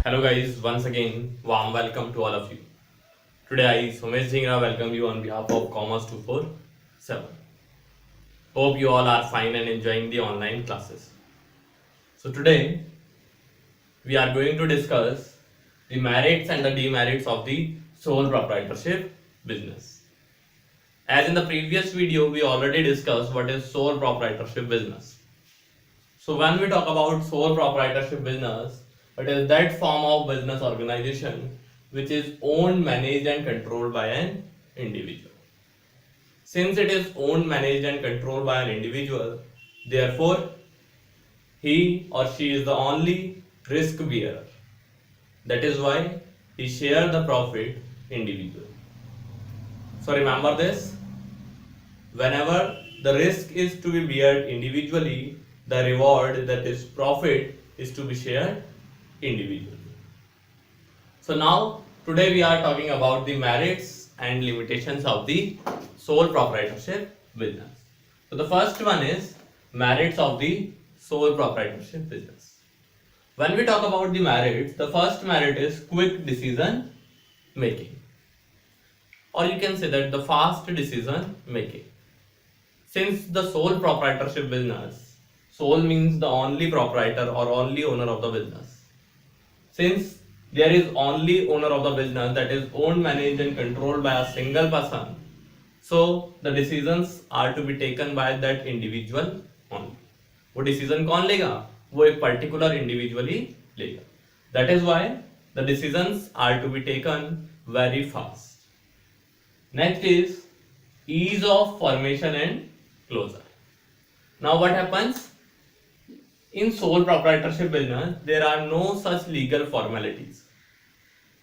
Hello guys, once again, warm welcome to all of you. Today I, Somesh Dhingra, welcome you on behalf of Commerce 247. Hope you all are fine and enjoying the online classes. So today we are going to discuss the merits and the demerits of the sole proprietorship business. As in the previous video, we already discussed what is sole proprietorship business. So when we talk about sole proprietorship business, it is that form of business organization which is owned, managed and controlled by an individual. Since it is owned, managed and controlled by an individual, therefore he or she is the only risk bearer. That is why he shares the profit individually. So remember this, whenever the risk is to be beared individually, the reward, that is profit, is to be shared individually. So now today we are talking about the merits and limitations of the sole proprietorship business. So the first one is merits of the sole proprietorship business. When we talk about the merits, the first merit is quick decision making, or you can say that the fast decision making. Since the sole proprietorship business, sole means the only proprietor or only owner of the business. Since there is only owner of the business, that is owned, managed and controlled by a single person, so the decisions are to be taken by that individual only. वो decision कौन लेगा? वो एक particular individually लेगा. That is why the decisions are to be taken very fast. Next is ease of formation and closure. Now what happens? In sole proprietorship business, there are no such legal formalities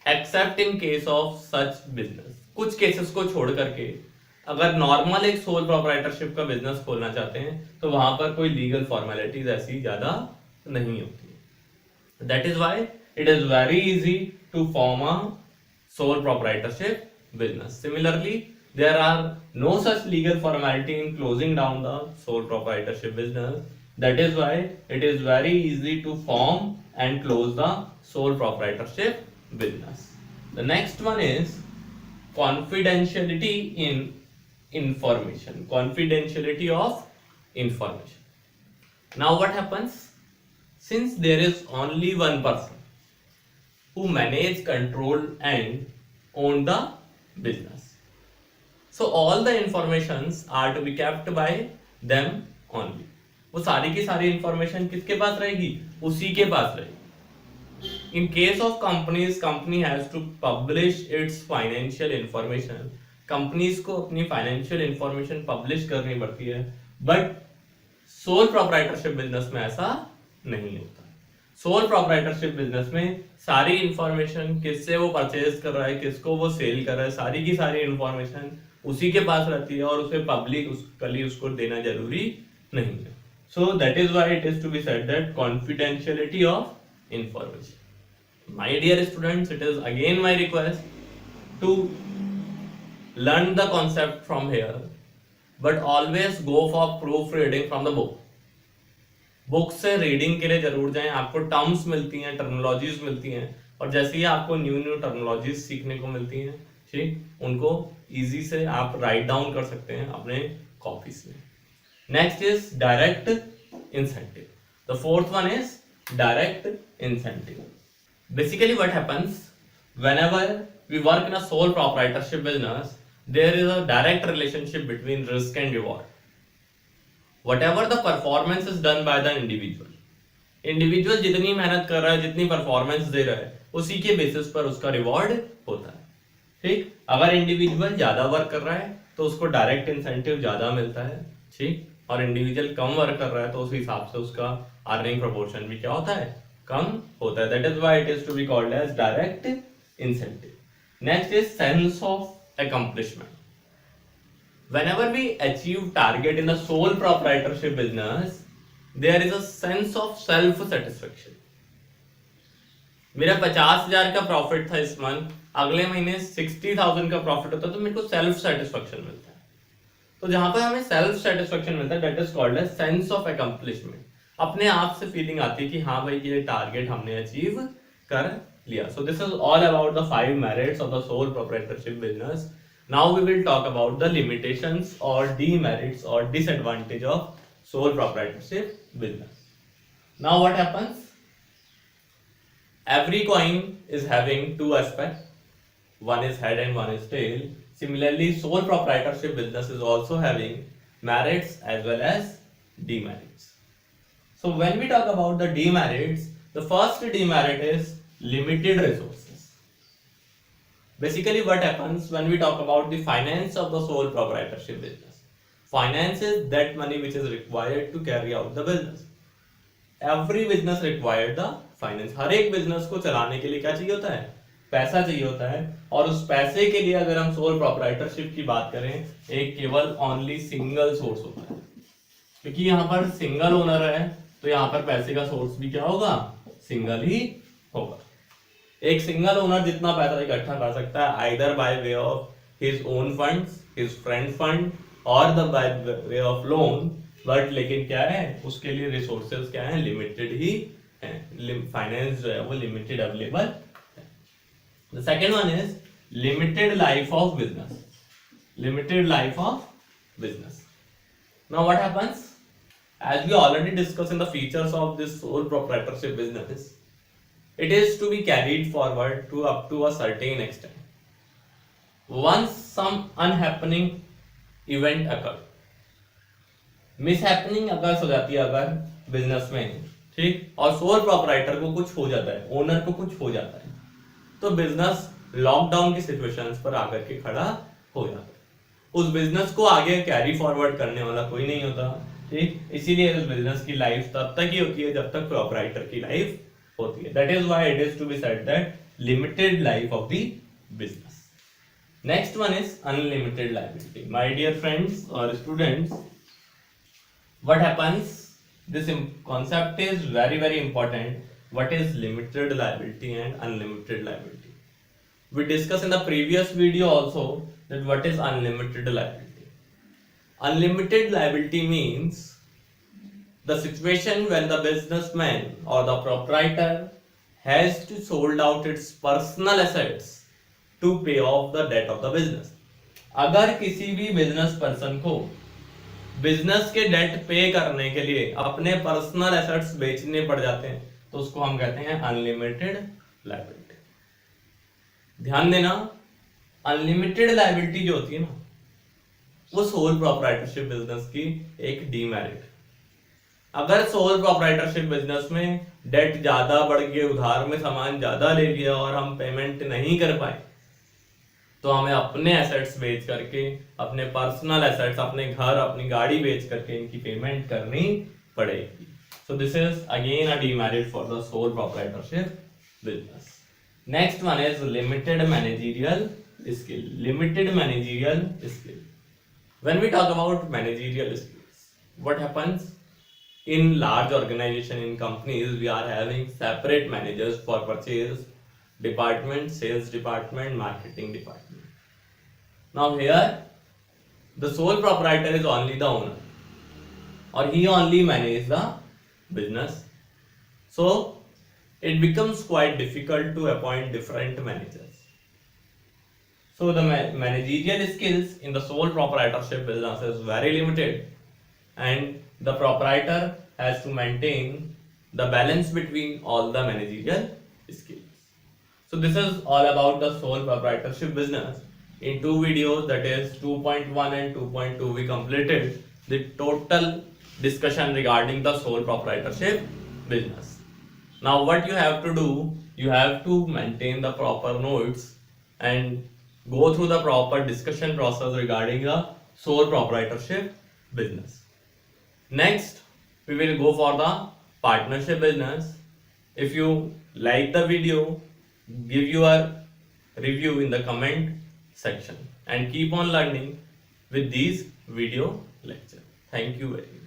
except in case of such business. कुछ cases को छोड़ करके अगर normal एक sole proprietorship का business खोलना चाहते हैं तो वहां पर कोई लीगल फॉर्मेलिटीज ऐसी ज्यादा नहीं होती. That is why it is very easy to form a sole proprietorship business. Similarly, there are no such legal formality in closing down the sole proprietorship business. That is why it is very easy to form and close the sole proprietorship business. The next one is confidentiality in information. Confidentiality of information. Now what happens? Since there is only one person who manage, control and own the business, so all the informations are to be kept by them only. वो सारी की सारी information किसके पास रहेगी? उसी के पास रहेगी. In case of companies, company has to publish its financial information. Companies को अपनी फाइनेंशियल इंफॉर्मेशन पब्लिश करनी पड़ती है, बट सोल प्रोप्राइटरशिप बिजनेस में ऐसा नहीं होता. सोल प्रोप्राइटरशिप बिजनेस में सारी इंफॉर्मेशन, किससे वो परचेज कर रहा है, किसको वो सेल कर रहा है, सारी की सारी इंफॉर्मेशन उसी के पास रहती है और उसे पब्लिक कली उसको देना जरूरी नहीं है. So that is why it is to be said that confidentiality of information. My dear students, it is again my request to learn the concept from here, but always go for proofreading from the book. Book से reading के लिए जरूर जाएं. आपको terms मिलती हैं, terminologies मिलती हैं, और जैसे ही आपको न्यू टर्मिनोलॉजीज सीखने को मिलती हैं, ठीक, उनको इजी से आप राइट डाउन कर सकते हैं अपने कॉपीज में. Next is direct incentive. The fourth one is direct incentive. Basically what happens whenever we work in a sole proprietorship business, there is a direct relationship between risk and reward. Whatever the performance is done by the individual जितनी मेहनत कर रहा है, जितनी performance दे रहा है, उसी के बेसिस पर उसका रिवॉर्ड होता है. ठीक, अगर इंडिविजुअल ज्यादा वर्क कर रहा है तो उसको डायरेक्ट इंसेंटिव ज्यादा मिलता है. ठीक, और इंडिविजुअल कम वर्क कर रहा है तो उस हिसाब से उसका अर्निंग प्रोपोर्शन भी क्या होता है? कम होता है. That is why it is to be called as direct incentive. Next is sense of accomplishment. Whenever we achieve target in the sole proprietorship business, there is a sense of self satisfaction. मेरा 50,000 का profit था इस month, अगले महीने 60,000 का profit होता तो मेरे को सेल्फ सेटिस्फेक्शन मिलता है. तो जहां पर हमें सेल्फ सेटिस्फेक्शन मिलता है, that is called as sense of accomplishment. अपने आप से फीलिंग आती है कि हाँ भाई ये टारगेट हमने अचीव कर लिया. So this is all about the 5 merits of the sole proprietorship business. Now we will talk about the limitations or demerits or disadvantage of sole proprietorship business. Now what happens? Every coin is having two aspects. One is head and one is tail. Similarly, sole proprietorship business is also having merits as well as demerits. So when we talk about the demerits, the first demerit is limited resources. Basically what happens when we talk about the finance of the sole proprietorship business? Finance is that money which is required to carry out the business. Every business required the finance. हर एक business को चलाने के लिए क्या चाहिए होता है? पैसा चाहिए होता है. और उस पैसे के लिए अगर हम सोल प्रोप्राइटरशिप की बात करें, एक केवल ओनली सिंगल सोर्स होता है. क्योंकि यहाँ पर सिंगल ओनर है तो यहाँ पर पैसे का सोर्स भी क्या होगा? सिंगल ही होगा. एक सिंगल ओनर जितना पैसा इकट्ठा कर सकता है either by way of his own funds, his friend fund और the by way of loan. But लेकिन क्या है, उसके लिए रिसोर्सेज क्या है? लिमिटेड ही है. फाइनेंस जो है वो लिमिटेड अवेलेबल है. The second one is limited life of business. Limited life of business. Now what happens? As we already discussed in the features of this sole proprietorship business, it is to be carried forward to up to a certain extent. Once some unhappening event occurred, mishappening अगर हो जाती है अगर business में, ठीक, और sole proprietor को कुछ हो जाता है, ओनर को कुछ हो जाता है, तो बिजनेस लॉकडाउन की सिचुएशंस पर आकर के खड़ा हो जाता है. उस बिजनेस को आगे कैरी फॉरवर्ड करने वाला कोई नहीं होता, ठीक. इसीलिए इस बिजनेस की लाइफ तब तक ही होती है जब तक प्रोपराइटर की लाइफ होती है. That is why it is to be said that limited life of the business. Next one is unlimited liability. My dear friends और students, what happens, this concept is very important. What is limited liability and unlimited liability? We discussed in the previous video also that what is unlimited liability. Unlimited liability means the situation when the businessman or the proprietor has to sold out its personal assets to pay off the debt of the business. अगर किसी भी business person को business के date पे करने के लिए अपने पर्सनल एसेट्स बेचने पड़ जाते हैं तो उसको हम कहते हैं अनलिमिटेड लायबिलिटी. ध्यान देना, अनलिमिटेड लायबिलिटी जो होती है ना, वो सोल प्रोप्राइटरशिप बिजनेस की एक डीमेरिट. अगर सोल प्रोप्राइटरशिप बिजनेस में डेट ज्यादा बढ़ गई, उधार में सामान ज्यादा ले लिया और हम पेमेंट नहीं कर पाए, तो हमें अपने एसेट्स बेच करके, अपने पर्सनल एसेट्स, अपने घर, अपनी गाड़ी बेच करके इनकी पेमेंट करनी पड़ेगी. So this is again a demerit for the sole proprietorship business. Next one is limited managerial skill. Limited managerial skill. When we talk about managerial skills, what happens in large organization, in companies, we are having separate managers for purchase department, sales department, marketing department. Now here the sole proprietor is only the owner or he only manages the business, so it becomes quite difficult to appoint different managers. So the managerial skills in the sole proprietorship business is very limited, and the proprietor has to maintain the balance between all the managerial skills. So this is all about the sole proprietorship business. In two videos, that is 2.1 and 2.2, we completed the total discussion regarding the sole proprietorship business. Now what you have to do, you have to maintain the proper notes and go through the proper discussion process regarding the sole proprietorship business. Next, we will go for the partnership business. If you like the video, give your review in the comment section and keep on learning with these video lectures. Thank you very much.